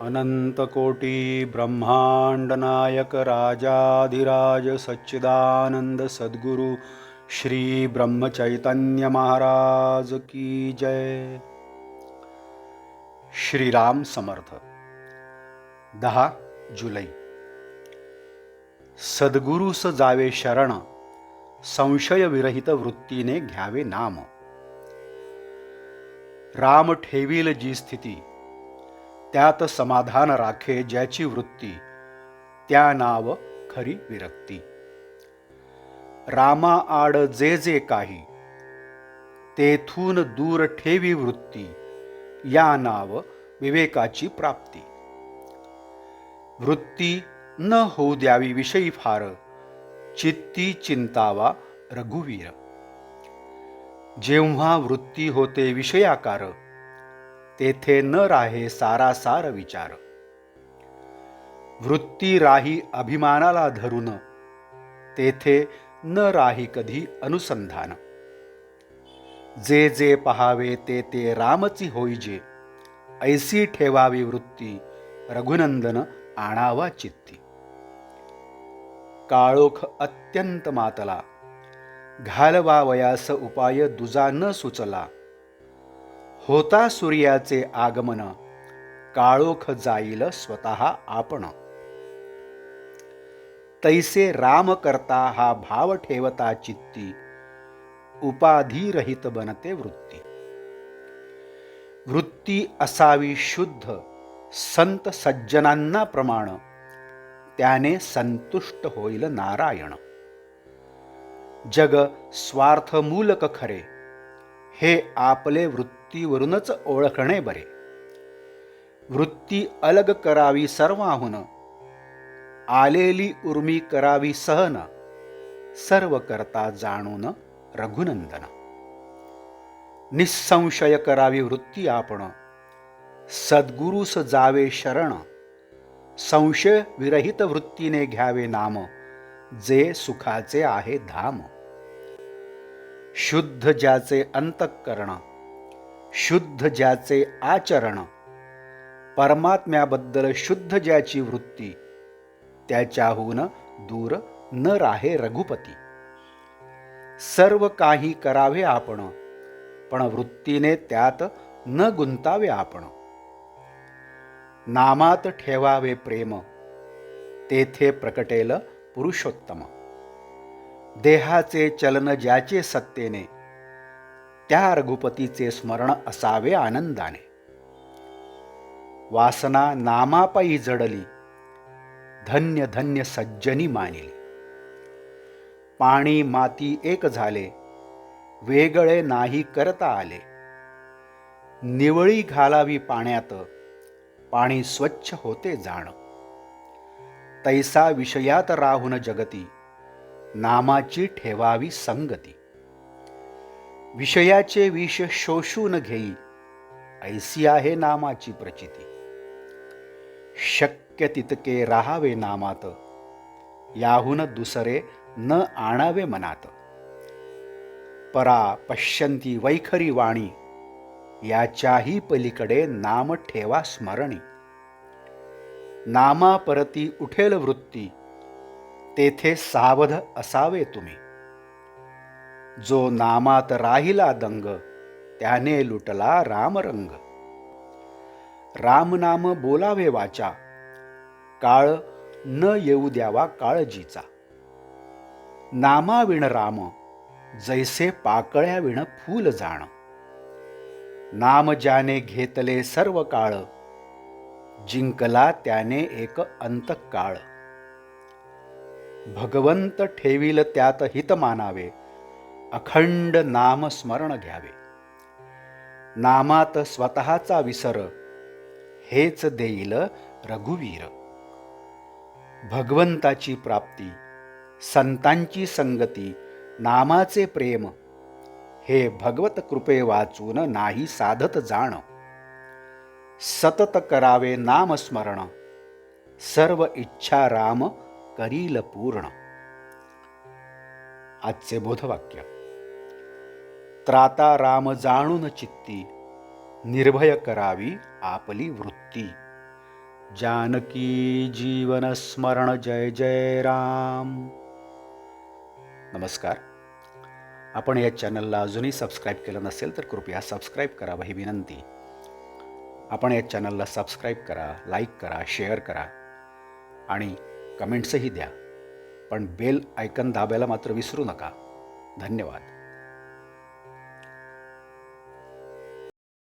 अनंतकोटी ब्रह्मांड नायक राजाधिराज सच्चिदानंद सद्गुरु श्री ब्रह्मचैतन्य महाराज की जय। श्रीराम समर्थ। 10 जुलै। सद्गुरुस जावे शरण, संशय विरहित वृत्तीने घ्यावे नाम। राम ठेवील जी स्थिती, त्यात समाधान राखे ज्याची वृत्ती, त्या नाव खरी विरक्ती। रामा आड जे जे काही, तेथून दूर ठेवी वृत्ती, या नाव विवेकाची प्राप्ती। वृत्ती न होऊ द्यावी विषयी फार, चित्ती चिंतावा रघुवीर। जेव्हा वृत्ती होते विषयाकार, तेथे न राहे सारासार विचार। वृत्ती राही अभिमानाला धरून, तेथे न राही कधी अनुसंधान। जे जे पहावे ते ते रामची होईजे, ऐसी ठेवावी वृत्ती, रघुनंदन आणावा चित्ती। काळोख अत्यंत मातला, घालवावयास उपाय दुजा न सुचला। होता सूर्याचे आगमन, काळोख जाईल स्वतः आपण। तैसे राम करता हा भाव ठेवता चित्ती, उपाधिरहित बनते वृत्ती। वृत्ती असावी शुद्ध, संत सज्जनांना प्रमाण, त्याने संतुष्ट होईल नारायण। जग स्वार्थमूलक खरे, हे आपले वृत्तीवरूनच ओळखणे बरे। वृत्ती अलग करावी सर्वाहून, आलेली उर्मी करावी सहन। सर्व करता जाणून रघुनंदन, निसंशय करावी वृत्ती आपण। सद्गुरूस जावे शरण, संशय विरहित वृत्तीने घ्यावे नाम, जे सुखाचे आहे धाम। शुद्ध ज्याचे अंतःकरण, शुद्ध ज्याचे आचरण, परमात्म्याबद्दल शुद्ध ज्याची वृत्ती, त्याच्याहून दूर न राहे रघुपती। सर्व काही करावे आपण, पण वृत्तीने त्यात न गुंतावे आपण। नामात ठेवावे प्रेम, तेथे प्रकटेल पुरुषोत्तम। देहाचे चलन ज्याचे सत्तेने, त्या रघुपतीचे स्मरण असावे आनंदाने। वासना नामापायी जडली, धन्य धन्य सज्जनी मानिली। पाणी माती एक झाले, वेगळे नाही करता आले। निवळी घालावी पाण्यात, पाणी स्वच्छ होते जाण। तैसा विषयात राहून जगती, नामाची ठेवावी संगती। विषयाचे विष शोषून घेई, ऐसी आहे नामाची प्रचिती। शक्य तितके राहावे नामात, याहून दुसरे न आणावे मनात। परा पश्यंती वैखरी वाणी, याच्याही पलीकडे नाम ठेवा स्मरणी। नामा परती उठेल वृत्ती, तेथे सावध असावे तुम्ही। जो नामात राहिला दंग, त्याने लुटला रामरंग। रामनाम बोलावे वाचा, काळ न येऊ द्यावा काळजीचा। नामाविण राम, जैसे पाकळ्याविण फूल जाण। नाम ज्याने घेतले सर्व काळ, जिंकला त्याने एक अंतकाळ। भगवंत ठेवील त्यात हित मानावे, अखंड नाम स्मरण घ्यावे। नामात स्वतःचा विसर, हेच देईल रघुवीर। भगवंताची प्राप्ती, संतांची संगती, नामाचे प्रेम, हे भगवत कृपे वाचून नाही साधत जाण। सतत करावे नाम स्मरण, सर्व इच्छा राम करील पूर्ण। आजचे बोधवाक्य। त्राता राम जाणून चित्ती, निर्भय करावी आपली वृत्ती। जानकी जीवन स्मरण जय जय राम. नमस्कार. आपण या चॅनलला अजूनही सबस्क्राईब केलं नसेल तर कृपया सबस्क्राईब करावं ही विनंती. आपण या चॅनलला सबस्क्राईब करा, लाईक करा, शेअर करा आणि कमेंट्सही द्या. पण बेल आयकन दाबायला मात्र विसरू नका. धन्यवाद.